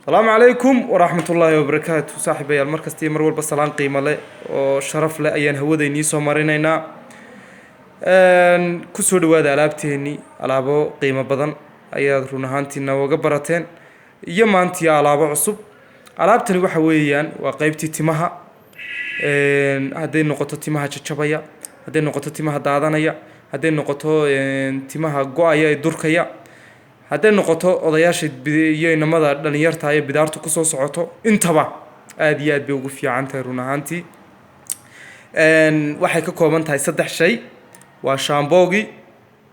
السلام عليكم ورحمة الله وبركاته. صاحبي المركز مر والبا سلام قيمة له وشرف له أيان هوديني soo marinayna ku soo dhawaada alaabteeni alaabo qiimo badan ayaad run ahaantiina uga barateen iyo maantii alaabo cusub. alaabtani waxa weeyaan waa qaybtii timaha haday noqoto timaha jajabaya, haday noqoto timaha daadanaya, haday noqoto timaha go'aya ee durkaya, haday noqoto odayaasha iyo inamada dhalinyarta ay bidaarta ku soo socoto intaba aad iyo aad bay ugu fiican tahay run ahaantii. waxay ka kooban tahay saddex shay: waa shaamboogi,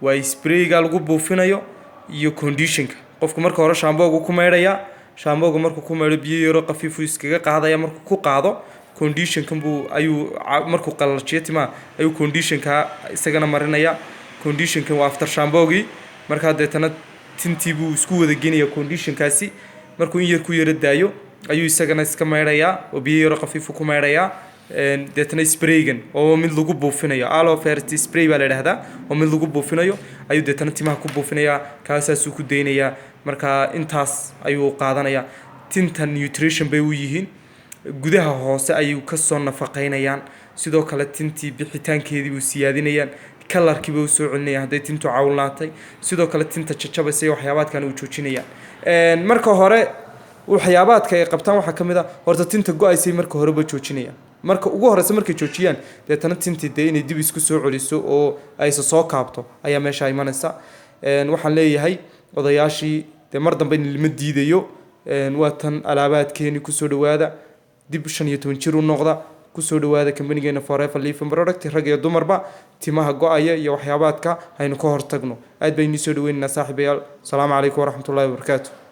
waa sprayga lagu buufinayo iyo conditionka. qofku marka hore shaamboogu ku meedhaya, shaamboogu markuu ku meedho biyo yar oo qafiif ah iskaga qaadaya, markuu ku qaado conditionkan ayuu markuu qalajiyo timaha ayuu conditionka isagana marinaya. conditionkan waa after shaamboogi, marka deetana tintii buu isku wada geenaya conditionkaasi. markuu in yar ku yara daayo ayuu isagana iska meedhaya oo biyo yar oo qafiif ku meedhaya. deetana spraygan oo mid lagu buufinayo aloe spray baa la yiraahdaa, oo mid lagu buufinayo ayuu deetana timaha ku buufinaya, kaasaas uu ku deynaya. marka intaas ayuu qaadanaya. tinta nutrition bay u yihiin, gudaha hoose ayuu ka soo nafaqeynayaan, sidoo kale tintii bixitaankeedii buu siyaadinayaan, kalarkii buu soo celinayaan haday tintu cawlnaatay, sidoo kale tinta jajabaysa waxyaabaadkan uu joojinayaan. marka hore waxyaabaadka ay qabtaan waxa kamid ah horta tinta go'aysay marka hore ba joojinayaan. marka ugu horeysa markay joojiyaan deetana tintii inay dib isku soo celiso oo ay soo kaabto ayaa meesha imanaysa. waxaan leeyahay odayaashii mar dambe in lima diidayo. waa tan alaabaadkeeni ku soo dhawaada, dib 15 jir u noqda, ku soo dhawaada company-geena Forever Living Product. rag iyo dumarba timaha go'aya iyo waxyaabaadka aynu ka hortagno. aad baynu soo dhaweynaa saaxiibayaal. Assalaamu calaykum waraxmatullaahi wabarakaatuh.